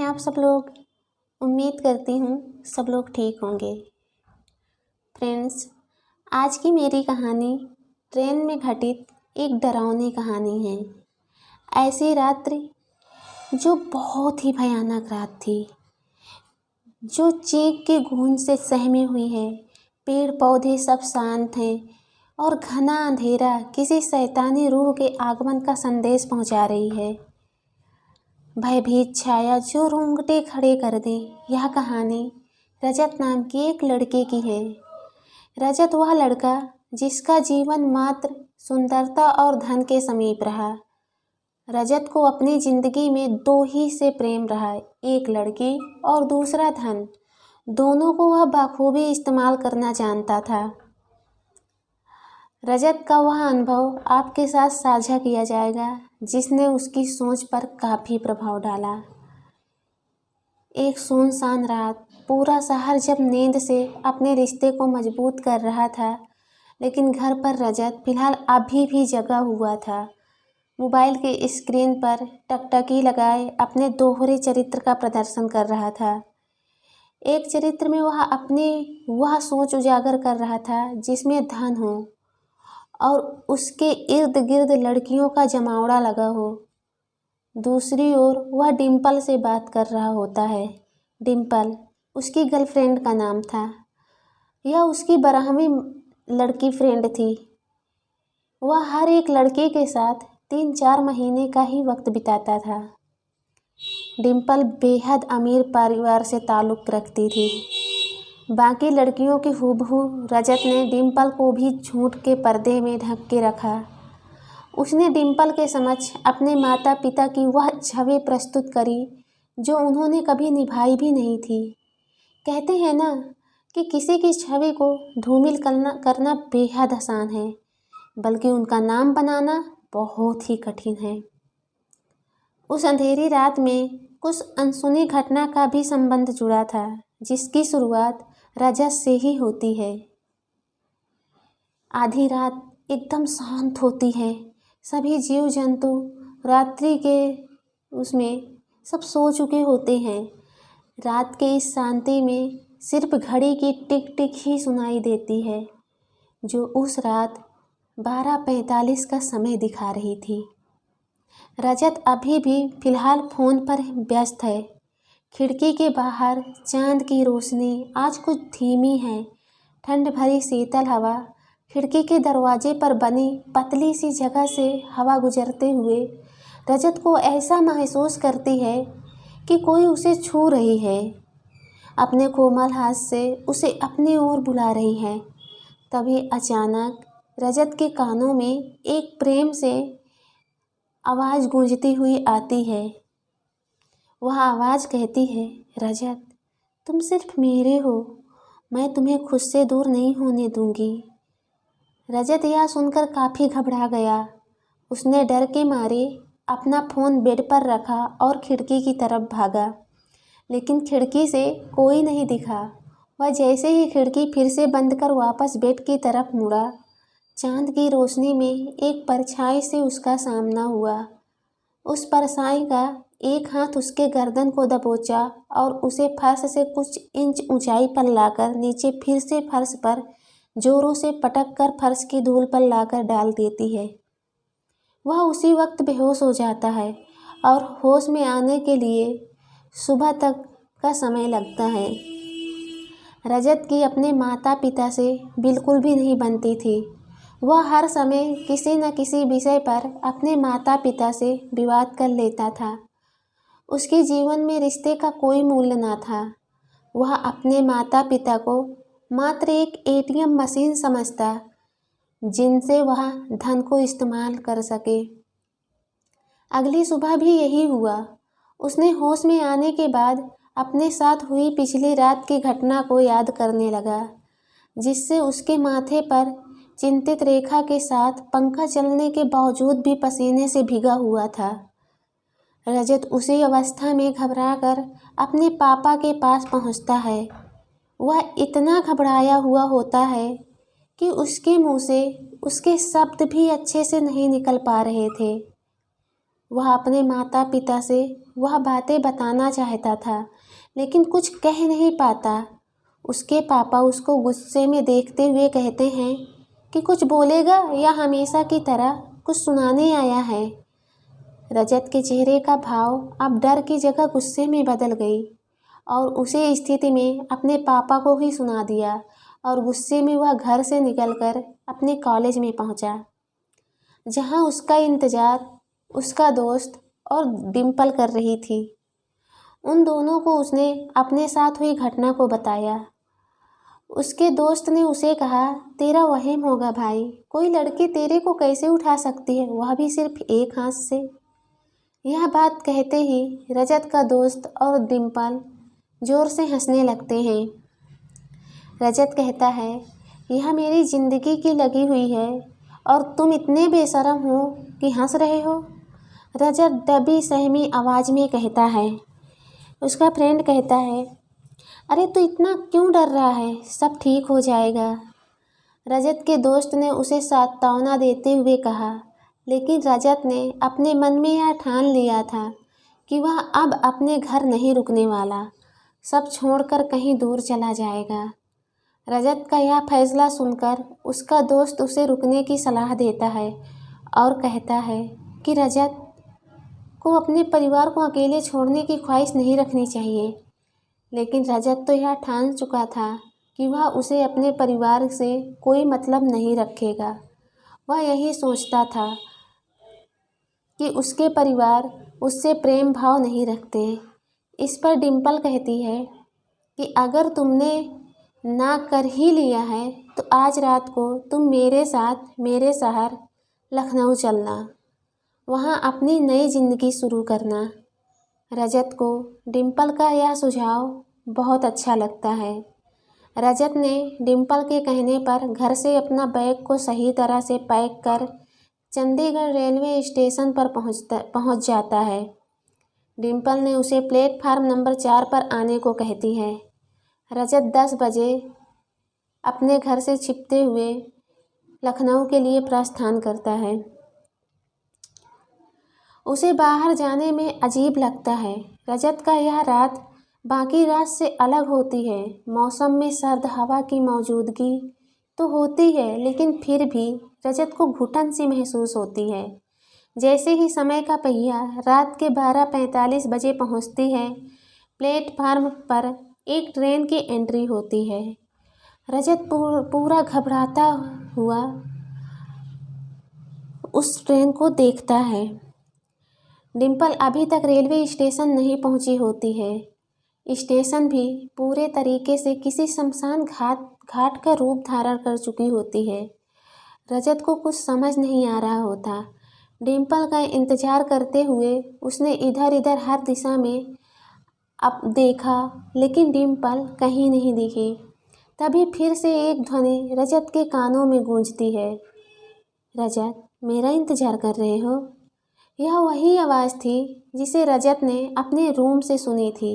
आप सब लोग? उम्मीद करती हूँ सब लोग ठीक होंगे। फ्रेंड्स, आज की मेरी कहानी ट्रेन में घटित एक डरावनी कहानी है। ऐसी रात्रि जो बहुत ही भयानक रात थी, जो चीख की गूंज से सहमी हुई है। पेड़ पौधे सब शांत हैं और घना अंधेरा किसी शैतानी रूह के आगमन का संदेश पहुँचा रही है। भयभीत छाया जो रोंगटे खड़े कर दे। यह कहानी रजत नाम की एक लड़के की है। रजत वह लड़का जिसका जीवन मात्र सुंदरता और धन के समीप रहा। रजत को अपनी जिंदगी में दो ही से प्रेम रहा, एक लड़की और दूसरा धन। दोनों को वह बखूबी इस्तेमाल करना जानता था। रजत का वह अनुभव आपके साथ साझा किया जाएगा जिसने उसकी सोच पर काफ़ी प्रभाव डाला। एक सुनसान रात, पूरा शहर जब नींद से अपने रिश्ते को मजबूत कर रहा था, लेकिन घर पर रजत फिलहाल अभी भी जगा हुआ था। मोबाइल के स्क्रीन पर टकटकी लगाए अपने दोहरे चरित्र का प्रदर्शन कर रहा था। एक चरित्र में वह अपनी वह सोच उजागर कर रहा था जिसमें धन हो और उसके इर्द गिर्द लड़कियों का जमावड़ा लगा हो। दूसरी ओर वह डिम्पल से बात कर रहा होता है। डिम्पल उसकी गर्लफ्रेंड का नाम था। यह उसकी 12वीं लड़की फ्रेंड थी। वह हर एक लड़के के साथ 3-4 महीने का ही वक्त बिताता था। डिम्पल बेहद अमीर परिवार से ताल्लुक़ रखती थी। बाकी लड़कियों की हूबहू रजत ने डिम्पल को भी झूठ के पर्दे में ढक के रखा। उसने डिम्पल के समक्ष अपने माता पिता की वह छवि प्रस्तुत करी जो उन्होंने कभी निभाई भी नहीं थी। कहते हैं ना कि किसी की छवि को धूमिल करना बेहद आसान है, बल्कि उनका नाम बनाना बहुत ही कठिन है। उस अंधेरी रात में कुछ अनसुनी घटना का भी संबंध जुड़ा था, जिसकी शुरुआत रजत से ही होती है। आधी रात एकदम शांत होती है। सभी जीव जंतु रात्रि के उसमें सब सो चुके होते हैं। रात के इस शांति में सिर्फ घड़ी की टिक टिक ही सुनाई देती है, जो उस रात 12:45 का समय दिखा रही थी। रजत अभी भी फिलहाल फ़ोन पर व्यस्त है। खिड़की के बाहर चांद की रोशनी आज कुछ धीमी है। ठंड भरी शीतल हवा खिड़की के दरवाजे पर बनी पतली सी जगह से हवा गुजरते हुए रजत को ऐसा महसूस करती है कि कोई उसे छू रही है, अपने कोमल हाथ से उसे अपनी ओर बुला रही है। तभी अचानक रजत के कानों में एक प्रेम से आवाज़ गूंजती हुई आती है। वह आवाज़ कहती है, रजत तुम सिर्फ मेरे हो, मैं तुम्हें खुद से दूर नहीं होने दूंगी। रजत यह सुनकर काफ़ी घबरा गया। उसने डर के मारे अपना फ़ोन बेड पर रखा और खिड़की की तरफ भागा, लेकिन खिड़की से कोई नहीं दिखा। वह जैसे ही खिड़की फिर से बंद कर वापस बेड की तरफ मुड़ा, चांद की रोशनी में एक परछाई से उसका सामना हुआ। उस परछाई का एक हाथ उसके गर्दन को दबोचा और उसे फर्श से कुछ इंच ऊंचाई पर लाकर नीचे फिर से फर्श पर जोरों से पटक कर फर्श की धूल पर लाकर डाल देती है। वह उसी वक्त बेहोश हो जाता है और होश में आने के लिए सुबह तक का समय लगता है। रजत की अपने माता पिता से बिल्कुल भी नहीं बनती थी। वह हर समय किसी न किसी विषय पर अपने माता पिता से विवाद कर लेता था। उसके जीवन में रिश्ते का कोई मूल्य न था। वह अपने माता पिता को मात्र एक एटीएम मशीन समझता, जिनसे वह धन को इस्तेमाल कर सके। अगली सुबह भी यही हुआ। उसने होश में आने के बाद अपने साथ हुई पिछली रात की घटना को याद करने लगा, जिससे उसके माथे पर चिंतित रेखा के साथ पंखा चलने के बावजूद भी पसीने से भीगा हुआ था। रजत उसी अवस्था में घबराकर अपने पापा के पास पहुंचता है। वह इतना घबराया हुआ होता है कि उसके मुंह से उसके शब्द भी अच्छे से नहीं निकल पा रहे थे। वह अपने माता पिता से वह बातें बताना चाहता था, लेकिन कुछ कह नहीं पाता। उसके पापा उसको गुस्से में देखते हुए कहते हैं कि कुछ बोलेगा या हमेशा की तरह कुछ सुनाने आया है। रजत के चेहरे का भाव अब डर की जगह गुस्से में बदल गई और उसे स्थिति में अपने पापा को ही सुना दिया और गुस्से में वह घर से निकलकर अपने कॉलेज में पहुंचा, जहां उसका इंतज़ार उसका दोस्त और डिम्पल कर रही थी। उन दोनों को उसने अपने साथ हुई घटना को बताया। उसके दोस्त ने उसे कहा, तेरा वहम होगा भाई, कोई लड़की तेरे को कैसे उठा सकती है, वह भी सिर्फ एक हाथ से। यह बात कहते ही रजत का दोस्त और डिम्पल ज़ोर से हंसने लगते हैं। रजत कहता है, यह मेरी ज़िंदगी की लगी हुई है और तुम इतने बेशरम हो कि हंस रहे हो। रजत दबी सहमी आवाज़ में कहता है। उसका फ्रेंड कहता है, अरे तू इतना क्यों डर रहा है, सब ठीक हो जाएगा। रजत के दोस्त ने उसे सांत्वना देते हुए कहा, लेकिन रजत ने अपने मन में यह ठान लिया था कि वह अब अपने घर नहीं रुकने वाला, सब छोड़कर कहीं दूर चला जाएगा। रजत का यह फैसला सुनकर उसका दोस्त उसे रुकने की सलाह देता है और कहता है कि रजत को अपने परिवार को अकेले छोड़ने की ख्वाहिश नहीं रखनी चाहिए। लेकिन रजत तो यह ठान चुका था कि वह उसे अपने परिवार से कोई मतलब नहीं रखेगा। वह यही सोचता था कि उसके परिवार उससे प्रेम भाव नहीं रखते। इस पर डिम्पल कहती है कि अगर तुमने ना कर ही लिया है तो आज रात को तुम मेरे साथ मेरे शहर लखनऊ चलना, वहाँ अपनी नई ज़िंदगी शुरू करना। रजत को डिम्पल का यह सुझाव बहुत अच्छा लगता है। रजत ने डिम्पल के कहने पर घर से अपना बैग को सही तरह से पैक कर चंडीगढ़ रेलवे स्टेशन पर पहुंच जाता है। डिम्पल ने उसे प्लेटफार्म नंबर 4 पर आने को कहती है। रजत 10 बजे अपने घर से छिपते हुए लखनऊ के लिए प्रस्थान करता है। उसे बाहर जाने में अजीब लगता है। रजत का यह रात बाकी रात से अलग होती है। मौसम में सर्द हवा की मौजूदगी तो होती है, लेकिन फिर भी रजत को घुटन सी महसूस होती है। जैसे ही समय का पहिया रात के 12:45 बजे पहुंचती है, प्लेटफार्म पर एक ट्रेन की एंट्री होती है। रजत पूरा घबराता हुआ उस ट्रेन को देखता है। डिम्पल अभी तक रेलवे स्टेशन नहीं पहुंची होती है। स्टेशन भी पूरे तरीके से किसी शमशान घाट का रूप धारण कर चुकी होती है। रजत को कुछ समझ नहीं आ रहा होता। डिम्पल का इंतज़ार करते हुए उसने इधर इधर हर दिशा में अब देखा, लेकिन डिम्पल कहीं नहीं दिखी। तभी फिर से एक ध्वनि रजत के कानों में गूंजती है, रजत, मेरा इंतज़ार कर रहे हो? यह वही आवाज़ थी जिसे रजत ने अपने रूम से सुनी थी।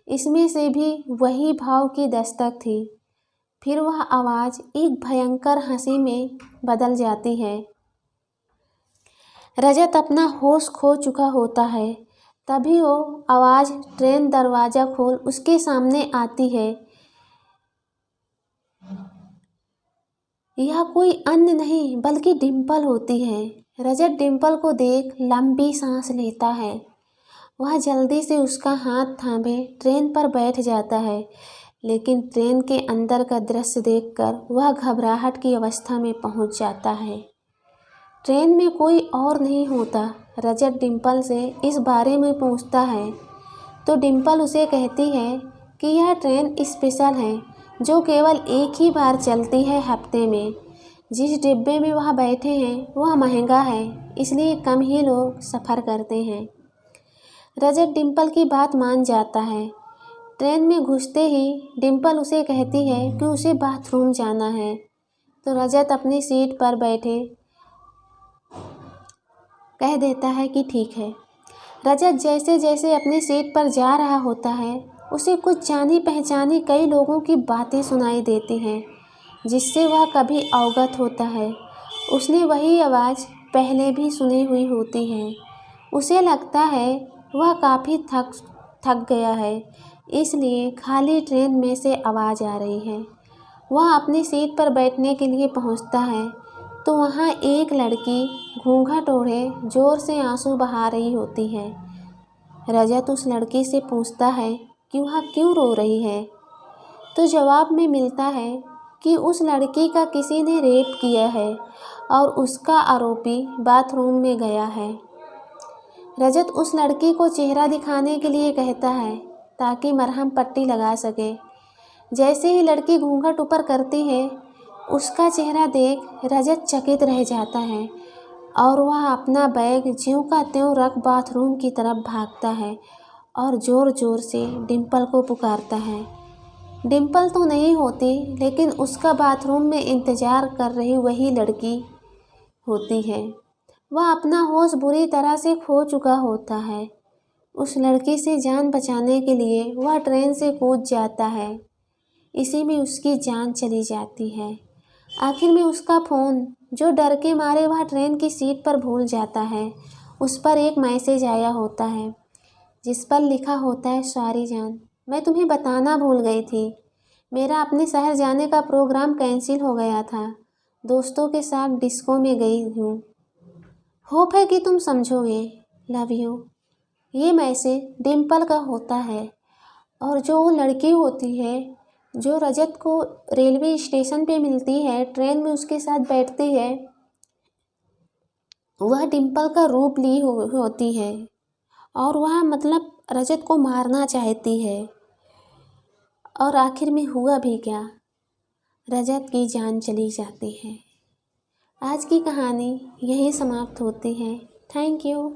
इसमें से भी वही भाव की दस्तक थी। फिर वह आवाज़ एक भयंकर हंसी में बदल जाती है। रजत अपना होश खो चुका होता है। तभी वो आवाज़ ट्रेन दरवाज़ा खोल उसके सामने आती है। यह कोई अन्य नहीं बल्कि डिम्पल होती है। रजत डिम्पल को देख लंबी सांस लेता है। वह जल्दी से उसका हाथ थामे ट्रेन पर बैठ जाता है, लेकिन ट्रेन के अंदर का दृश्य देखकर वह घबराहट की अवस्था में पहुंच जाता है। ट्रेन में कोई और नहीं होता। रजत डिम्पल से इस बारे में पूछता है तो डिम्पल उसे कहती है कि यह ट्रेन स्पेशल है जो केवल एक ही बार चलती है हफ्ते में। जिस डिब्बे में वह बैठे हैं वह महंगा है, इसलिए कम ही लोग सफ़र करते हैं। रजत डिम्पल की बात मान जाता है। ट्रेन में घुसते ही डिम्पल उसे कहती है कि उसे बाथरूम जाना है, तो रजत अपनी सीट पर बैठे कह देता है कि ठीक है। रजत जैसे जैसे अपनी सीट पर जा रहा होता है, उसे कुछ जानी पहचानी कई लोगों की बातें सुनाई देती हैं, जिससे वह कभी अवगत होता है। उसने वही आवाज़ पहले भी सुनी हुई होती है। उसे लगता है वह काफ़ी थक गया है, इसलिए खाली ट्रेन में से आवाज़ आ रही है। वह अपनी सीट पर बैठने के लिए पहुंचता है तो वहां एक लड़की घूंघट ओढ़े ज़ोर से आंसू बहा रही होती है। रजत उस लड़की से पूछता है कि वह क्यों रो रही है, तो जवाब में मिलता है कि उस लड़की का किसी ने रेप किया है और उसका आरोपी बाथरूम में गया है। रजत उस लड़की को चेहरा दिखाने के लिए कहता है ताकि मरहम पट्टी लगा सके। जैसे ही लड़की घूंघट ऊपर करती है, उसका चेहरा देख रजत चकित रह जाता है और वह अपना बैग ज्यों का त्यों रख बाथरूम की तरफ भागता है और ज़ोर ज़ोर से डिम्पल को पुकारता है। डिम्पल तो नहीं होती, लेकिन उसका बाथरूम में इंतज़ार कर रही वही लड़की होती है। वह अपना होश बुरी तरह से खो चुका होता है। उस लड़की से जान बचाने के लिए वह ट्रेन से कूद जाता है। इसी में उसकी जान चली जाती है। आखिर में उसका फ़ोन, जो डर के मारे वह ट्रेन की सीट पर भूल जाता है, उस पर एक मैसेज आया होता है जिस पर लिखा होता है, सॉरी जान, मैं तुम्हें बताना भूल गई थी। मेरा अपने शहर जाने का प्रोग्राम कैंसिल हो गया था। दोस्तों के साथ डिस्को में गई हूँ। होप है कि तुम समझोगे। Love you. ये मैसेज डिम्पल का होता है और जो वो लड़की होती है जो रजत को रेलवे स्टेशन पे मिलती है, ट्रेन में उसके साथ बैठती है, वह डिम्पल का रूप ली होती है और वह मतलब रजत को मारना चाहती है। और आखिर में हुआ भी क्या, रजत की जान चली जाती है। आज की कहानी यहीं समाप्त होती है। Thank you.